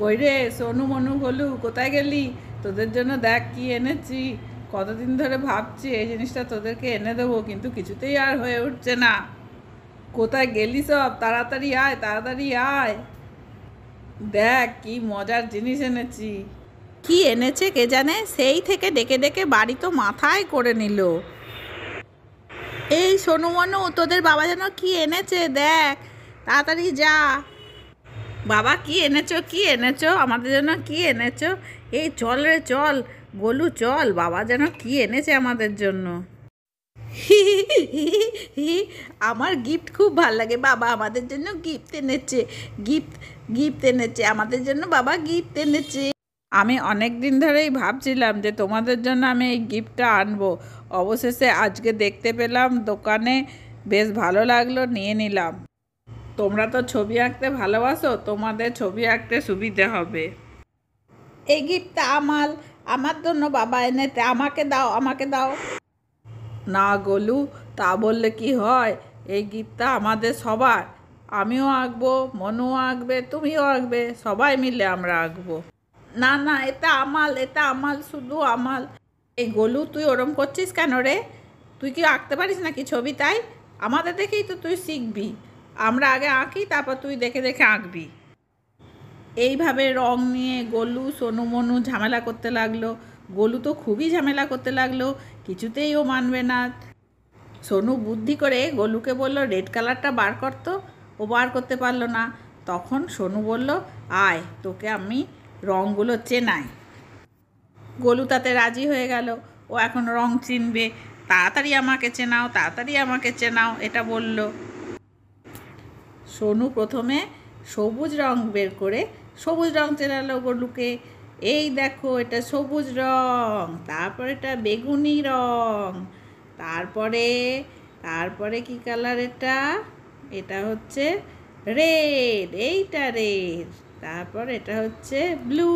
কই রে সোনু মনু গোলু, কোথায় গেলি? তোদের জন্য দেখ কি এনেছি। কতদিন ধরে ভাবছি এই জিনিসটা তোদেরকে এনে দেবো, কিন্তু কিছুতেই আর হয়ে উঠছে না। কোথায় গেলি সব? তাড়াতাড়ি আয়, তাড়াতাড়ি আয়। দেখ কি মজার জিনিস এনেছি। কি এনেছে কে জানে, সেই থেকে ডেকে ডেকে বাড়ি তো মাথায় করে নিল। এই সোনু মনু, তোদের বাবা যেন কি এনেছে দেখ, তাড়াতাড়ি যা। বাবা কি এনেছো, কি এনেছো আমাদের জন্য, কি এনেছো? এই চল রে চল, গোলু চল, বাবা যেন কি এনেছে আমাদের জন্য। আমার গিফট খুব ভাল লাগে, বাবা আমাদের জন্য গিফট এনেছে। গিফট গিফট এনেছে আমাদের জন্য, বাবা গিফট এনেছে। আমি অনেক দিন ধরেই ভাবছিলাম যে তোমাদের জন্য আমি এই গিফটটা আনবো। অবশেষে আজকে দেখতে পেলাম দোকানে, বেশ ভালো লাগলো, নিয়ে নিলাম। তোমরা তো ছবি আঁকতে ভালোবাসো, তোমাদের ছবি আঁকতে সুবিধে হবে। এই গিফটটা আমার জন্য বাবা এনেছে, আমাকে দাও, আমাকে দাও। না গোলু, তা বললে কি হয়? এই গিফটটা আমাদের সবার। আমিও আঁকবো, মনুও আঁকবে, তুমিও আঁকবে, সবাই মিলে আমরা আঁকবো। না না, এটা এটা আমাল, শুধু আমাল। এই গোলু, তুই ওরম করছিস কেন রে? তুই কি আঁকতে পারিস নাকি ছবি? তাই আমাদের দেখেই তো তুই শিখবি। আমরা আগে আঁকি, তারপর তুই দেখে দেখে আঁকবি। এইভাবে রং নিয়ে গোলু সোনু মনু ঝামেলা করতে লাগলো। গোলু তো খুবই ঝামেলা করতে লাগলো, কিছুতেই ও মানবে না। সোনু বুদ্ধি করে গোলুকে বলল রেড কালারটা বার করতো। ও বার করতে পারলো না। তখন সোনু বলল, আয় তোকে আমি রঙগুলো চেনাই। গোলু তাতে রাজি হয়ে গেল। ও এখন রং চিনবে। তাড়াতাড়ি আমাকে চেনাও, তাড়াতাড়ি আমাকে চেনাও, এটা বলল। সোনু প্রথমে সবুজ রং বের করে সবুজ রং চেনালো গোলুকে। এই দেখো, এটা সবুজ রং, তারপর এটা বেগুনি রং, তারপরে তারপরে কি কালার এটা? এটা হচ্ছে রেড, এইটা রেড। তারপর এটা হচ্ছে ব্লু,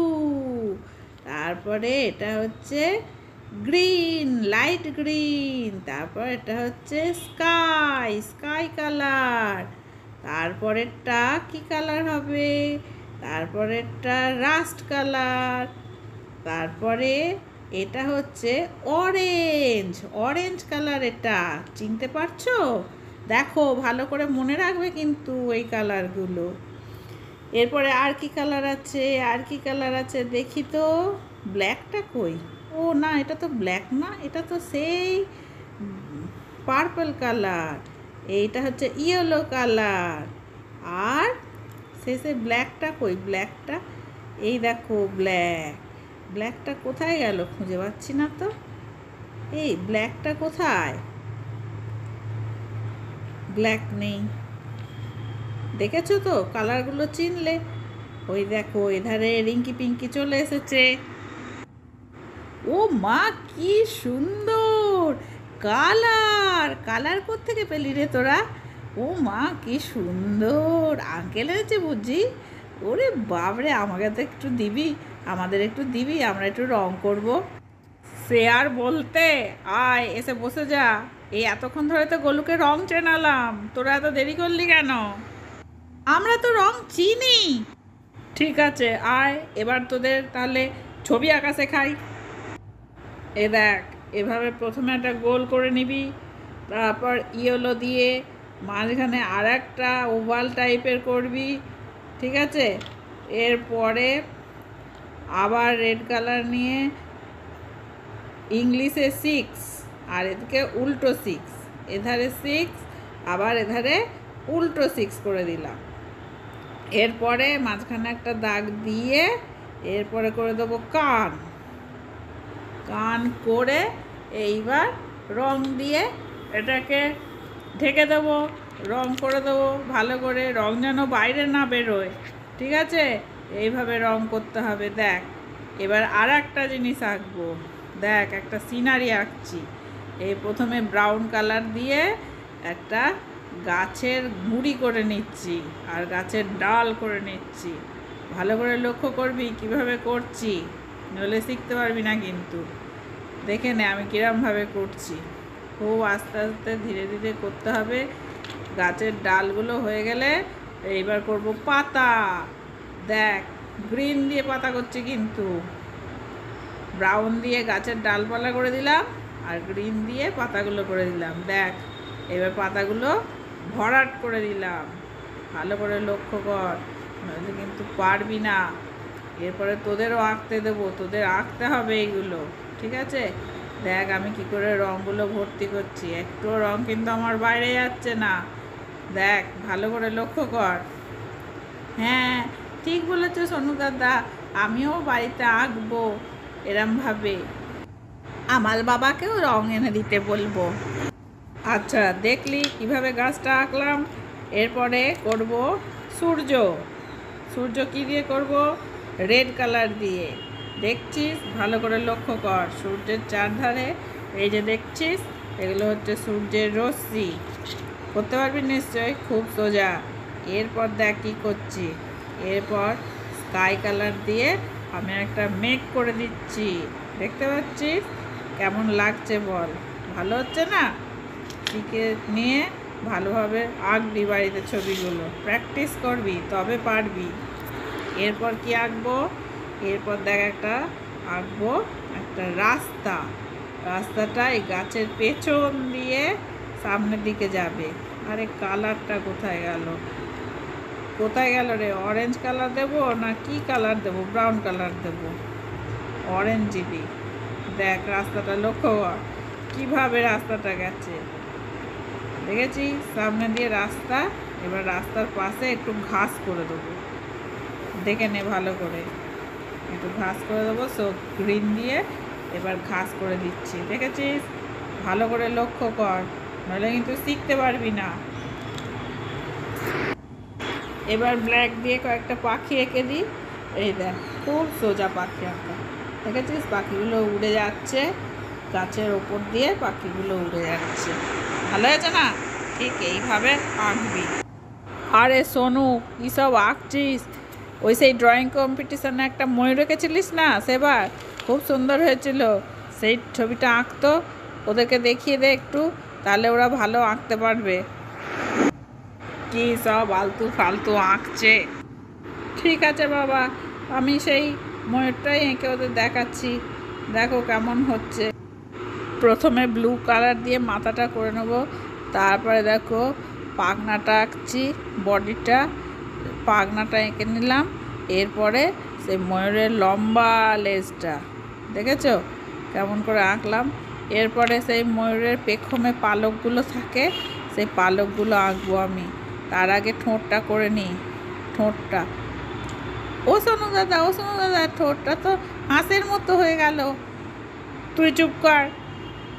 তারপরে এটা হচ্ছে গ্রিন, লাইট গ্রিন, তারপর এটা হচ্ছে স্কাই, স্কাই কালার। তারপরেরটা কি কালার হবে? তারপরেরটা রাস্ট কালার। তারপরে এটা হচ্ছে অরেঞ্জ, অরেঞ্জ কালার। এটা চিনতে পারছো? দেখো ভালো করে মনে রাখবে কিন্তু এই কালারগুলো। এরপরে আর কি কালার আছে, আর কি কালার আছে দেখি তো। ব্ল্যাকটা কই? ও না, এটা তো ব্ল্যাক না, এটা তো সেই পার্পল কালার। এইটা হচ্ছে ইয়েলো কালার। আর শেষে ব্ল্যাকটা কই? ব্ল্যাকটা এই দেখো, ব্ল্যাক। ব্ল্যাকটা কোথায় গেল? খুঁজে পাচ্ছি না তো। এই ব্ল্যাকটা কোথায়? ব্ল্যাক নেই। দেখেছো তো, কালারগুলো চিনলে? ওই দেখো এধারে রিঙ্কি পিঙ্কি চলে এসেছে। ও মা, কি সুন্দর কালার! কালার কোত্থেকে পেলি রে তোরা? ও মা, কি সুন্দর আঙ্কেল এনেছে বুঝি। ওরে বাবরে, আমাকে তো একটু দিবি, আমাদের একটু দিবি, আমরা একটু রং করব। সে আর বলতে, আয় এসে বসে যা। এই এতক্ষণ ধরে তো গোলুকে রং চেনালাম, তোরা এত দেরি করলি কেন? আমরা তো রং চিনি। ঠিক আছে আয়, এবার তোদের তাহলে ছবি আঁকা শেখাই। এ দেখ, এভাবে প্রথমে একটা গোল করে নিবি, তারপর ইয়েলো দিয়ে মাঝখানে আর একটা ওভাল টাইপের করবি, ঠিক আছে? এরপরে আবার রেড কালার নিয়ে ইংলিশে 6, আর এদিকে উল্টো 6, এধারে 6, আবার এধারে উল্টো 6 করে দিলাম। এরপরে মাঝখানে একটা দাগ দিয়ে এরপরে করে দেবো কান। কান করে এইবার রং দিয়ে এটাকে ঢেকে দেবো, রং করে দেবো ভালো করে, রং যেন বাইরে না বেরোয়, ঠিক আছে? এইভাবে রং করতে হবে। দেখ, এবার আর একটা জিনিস আঁকবো। দেখ, একটা সিনারি আঁকছি। এই প্রথমে ব্রাউন কালার দিয়ে একটা গাছের গুঁড়ি করে নিচ্ছি আর গাছের ডাল করে নিচ্ছি। ভালো করে লক্ষ্য করবি কিভাবে করছি, নইলে শিখতে পারবি না কিন্তু। দেখে নে আমি কিরমভাবে করছি। খুব আস্তে আস্তে ধীরে ধীরে করতে হবে। গাছের ডালগুলো হয়ে গেলে এইবার করব পাতা। দেখ, গ্রিন দিয়ে পাতা করছি, কিন্তু ব্রাউন দিয়ে গাছের ডালপালা করে দিলাম আর গ্রিন দিয়ে পাতাগুলো করে দিলাম। দেখ এবার পাতাগুলো ভরাট করে দিলাম, ভালো করে লক্ষ্য কর, নইলে কিন্তু পারবি না। এরপরে তোদেরও আঁকতে দেবো, তোদের আঁকতে হবে এইগুলো, ঠিক আছে? দেখ আমি কি করে রঙগুলো ভর্তি করছি, একটুও রঙ কিন্তু আমার বাইরে যাচ্ছে না। দেখ ভালো করে লক্ষ্য কর। হ্যাঁ ঠিক বলেছো সোনু দাদা, আমিও বাড়িতে আঁকবো এরমভাবে। আমার বাবাকেও রং এনে দিতে বলবো। আচ্ছা দেখলি কিভাবে গাছটা আঁকলাম। এরপরে করব সূর্য। সূর্য কী দিয়ে করব? রেড কালার দিয়ে। দেখছিস, ভালো করে লক্ষ্য কর, সূর্যের চারধারে এই যে দেখছিস, এগুলো হচ্ছে সূর্যের রশ্মি। করতে পারবি নিশ্চয়ই, খুব সোজা। এরপর দেখ কী করছি, এরপর স্কাই কালার দিয়ে আমি একটা মেঘ করে দিচ্ছি। দেখতে পাচ্ছিস কেমন লাগছে বল? ভালো হচ্ছে না? শিখে নিয়ে ভালোভাবে আঁকবি বাড়িতে, ছবিগুলো প্র্যাকটিস করবি তবে পারবি। এরপর কি আঁকবো? এরপর দেখ একটা আঁকবো একটা রাস্তা। রাস্তাটা এই গাছের পেছন দিয়ে সামনের দিকে যাবে। আরে কালারটা কোথায় গেল? কোথায় গেল রে? অরেঞ্জ কালার দেবো না কি কালার দেবো? ব্রাউন কালার দেবো, অরেঞ্জ দিবি। দেখ রাস্তাটা লক্ষ্য কর কীভাবে রাস্তাটা গেছে, দেখেছি সামনে দিয়ে রাস্তা। এবার রাস্তার পাশে একটু ঘাস করে দেবো, দেখে নে ভালো করে, একটু ঘাস করে দেবো। সো গ্রিন দিয়ে এবার ঘাস করে দিচ্ছি, দেখেছিস? ভালো করে লক্ষ্য কর, নাহলে কিন্তু শিখতে পারবি না। এবার ব্ল্যাক দিয়ে কয়েকটা পাখি এঁকে দিই। এই দেখ খুব সোজা পাখি আঁকা, দেখেছিস? পাখিগুলো উড়ে যাচ্ছে, গাছের ওপর দিয়ে পাখিগুলো উড়ে যাচ্ছে। ভালো হয়েছে না? ঠিক এইভাবে আঁকবি। আরে সোনু কী সব আঁকছিস? ওই সেই ড্রয়িং কম্পিটিশনে একটা ময়ূর এঁকেছিলিস না সেবার, খুব সুন্দর হয়েছিল। সেই ছবিটা আঁকতো, ওদেরকে দেখিয়ে দে একটু, তাহলে ওরা ভালো আঁকতে পারবে। কী সব আলতু ফালতু আঁকছে। ঠিক আছে বাবা, আমি সেই ময়ূরটাই এঁকে ওদের দেখাচ্ছি, দেখো কেমন হচ্ছে। প্রথমে ব্লু কালার দিয়ে মাথাটা করে নেব, তারপরে দেখো পাখনাটা আঁকছি, বডিটা, পাখনাটা এঁকে নিলাম। এরপরে সেই ময়ূরের লম্বা লেজটা দেখেছো কেমন করে আঁকলাম। এরপরে সেই ময়ূরের পেখমে পালকগুলো থাকে, সেই পালকগুলো আঁকবো আমি। তার আগে ঠোঁটটা করে নিই, ঠোঁটটা। ও সোনু দাদা, ও সোনু দাদা, ঠোঁটটা তো হাঁসের মতো হয়ে গেল। তুই চুপ কর,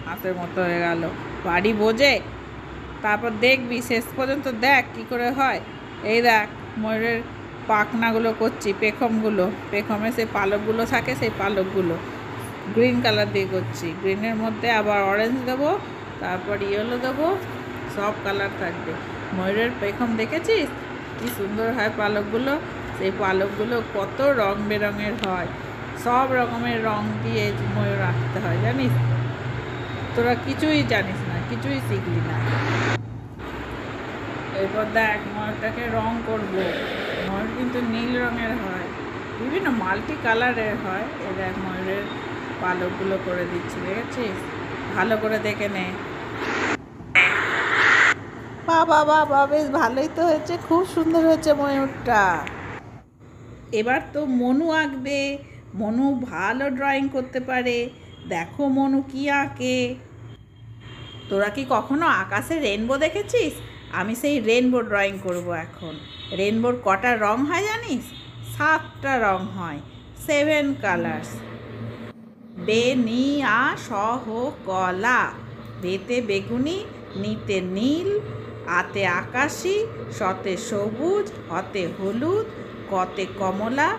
হাঁসের মতো হয়ে গেল, বাড়ি বোঝে। তারপর দেখবি শেষ পর্যন্ত দেখ কি করে হয়। এই দেখ ময়ূরের পাখনাগুলো করছি, পেখমগুলো, পেখমে সেই পালকগুলো থাকে, সেই পালকগুলো গ্রিন কালার দিয়ে করছি। গ্রিনের মধ্যে আবার অরেঞ্জ দেবো, তারপর ইয়েলো দেবো, সব কালার থাকবে। ময়ূরের পেখম দেখেছিস কি সুন্দর হয় পালকগুলো? সেই পালকগুলো কত রং বেরঙের হয়, সব রকমের রং দিয়ে ময়ূর আঁকতে হয়, জানিস? তোরা কিছুই জানিস না, কিছুই শিখলি না। এরপর দেখ ময়ূরটাকে রং করব। ময়ূর কিন্তু নীল রঙের হয়, বিভিন্ন মাল্টি কালারের হয়। এ দেখ ময়ূরের পালকগুলো করে দিচ্ছি, দেখেছিস? ভালো করে দেখে নে। বাবা বাবা, বেশ ভালোই তো হয়েছে, খুব সুন্দর হয়েছে ময়ূরটা। এবার তো মনু আঁকবে। মনু ভালো ড্রয়িং করতে পারে, দেখো মনু কি আঁকে। তোরা কি কখনো আকাশে রেনবো দেখেছিস? আমি সেই রেনবো ড্রয়িং করব এখন। রেনবোর কটা রং হয় জানিস? 7টা রং হয়, 7 কালার্স। বে নি আ সহ কলা, বেতে বেগুনি, নিতে নীল, আতে আকাশি, শতে সবুজ, হতে হলুদ, কতে কমলা,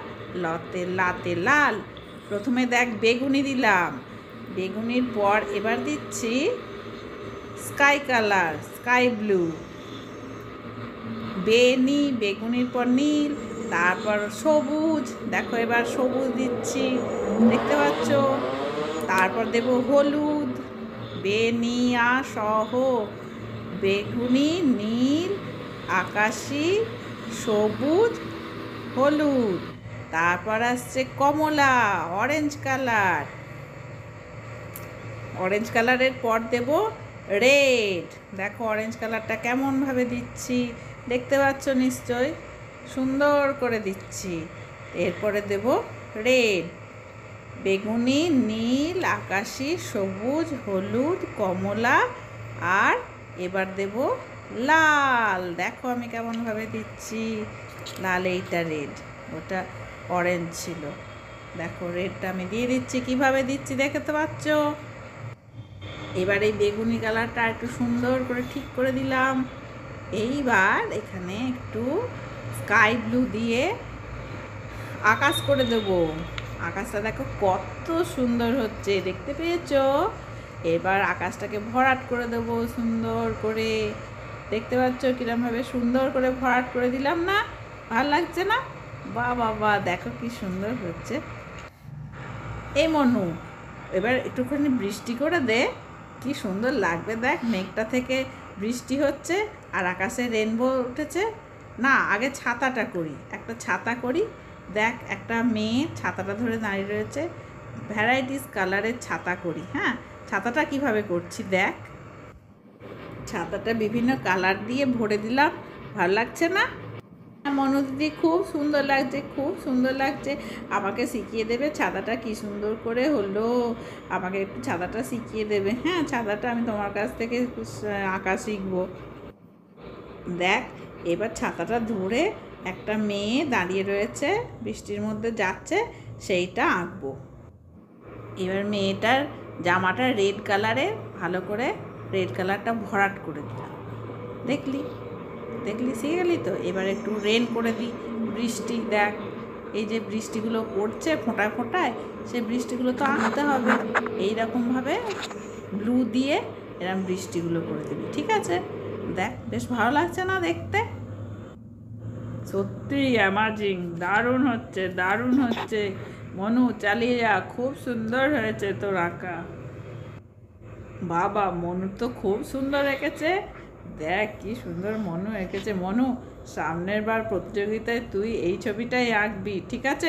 লতে লাতে লাল। প্রথমে দেখ বেগুনি দিলাম, বেগুনির পর এবার দিচ্ছি স্কাই কালার, স্কাই ব্লু। বেনি, বেগুনির পর নীল, তারপর সবুজ, দেখো এবার সবুজ দিচ্ছি, দেখতে পাচ্ছ? তারপর দেব হলুদ, বেনিয়া সহ বেগুনি, নীল, আকাশি, সবুজ, হলুদ। তারপর আসছে কমলা, অরেঞ্জ কালার। অরেঞ্জ কালারের পর দেব রেড। দেখো অরেঞ্জ কালারটা কেমনভাবে দিচ্ছি, দেখতে পাচ্ছ নিশ্চয়, সুন্দর করে দিচ্ছি। এরপরে দেব রেড, বেগুনি, নীল, আকাশি, সবুজ, হলুদ, কমলা, আর এবার দেব লাল। দেখো আমি কেমনভাবে দিচ্ছি, লাল, এইটা রেড, ওটা অরেঞ্জ ছিল। দেখো রেডটা আমি দিয়ে দিচ্ছি, কিভাবে দিচ্ছি দেখতে পাচ্ছ। এবার এই বেগুনি কালারটা একটু সুন্দর করে ঠিক করে দিলাম। এইবার এখানে একটু স্কাই ব্লু দিয়ে আকাশ করে দেব। আকাশটা দেখো কত সুন্দর হচ্ছে, দেখতে পেয়েছো? এবার আকাশটাকে ভরাট করে দেব সুন্দর করে। দেখতে পাচ্ছ কিরমভাবে সুন্দর করে ভরাট করে দিলাম না? ভালো লাগছে না? বাহ বাবা, দেখো কি সুন্দর হচ্ছে। এই মনু, এবার একটুখানি বৃষ্টি করে দে, কি সুন্দর লাগবে। দেখ মেঘটা থেকে বৃষ্টি হচ্ছে আর আকাশে রেনবো উঠেছে। না, আগে ছাতাটা করি, একটা ছাতা করি। দেখ একটা মেয়ে ছাতাটা ধরে দাঁড়িয়ে রয়েছে, ভ্যারাইটিস কালারের ছাতা করি। হ্যাঁ, ছাতাটা কিভাবে করছি দেখ। ছাতাটা বিভিন্ন কালার দিয়ে ভরে দিলাম। ভালো লাগছে না? মনু দিদি, খুব সুন্দর লাগছে, খুব সুন্দর লাগছে। আমাকে শিখিয়ে দেবে ছাতাটা কি সুন্দর করে হলো? আমাকে একটু ছাতাটা শিখিয়ে দেবে। হ্যাঁ, ছাতাটা আমি তোমার কাছ থেকে আঁকা শিখবো। দেখ এবার ছাতাটা ধরে একটা মেয়ে দাঁড়িয়ে রয়েছে, বৃষ্টির মধ্যে যাচ্ছে, সেইটা আঁকবো। এবার মেয়েটার জামাটা রেড কালারের, ভালো করে রেড কালারটা ভরাট করে দিলাম। দেখলি দেখলি, শিখে গেলি তো? এবার একটু রেন করে দিই, বৃষ্টি। দেখ এই যে বৃষ্টিগুলো পড়ছে ফোঁটায় ফোঁটায়, সেই বৃষ্টিগুলো তো আঁকতে হবে। এইরকমভাবে ব্লু দিয়ে এরকম বৃষ্টিগুলো করে দিবি, ঠিক আছে? দেখ বেশ ভালো লাগছে না দেখতে? সত্যি অ্যামাজিং, দারুণ হচ্ছে, দারুণ হচ্ছে। মনু চালিয়ে যা, খুব সুন্দর হয়েছে তোর আঁকা। বাবা, মনু তো খুব সুন্দর এঁকেছে। দেখ কি সুন্দর মনু এঁকেছে। মনু, সামনের বার প্রতিযোগিতায় তুই এই ছবিটাই আঁকবি, ঠিক আছে?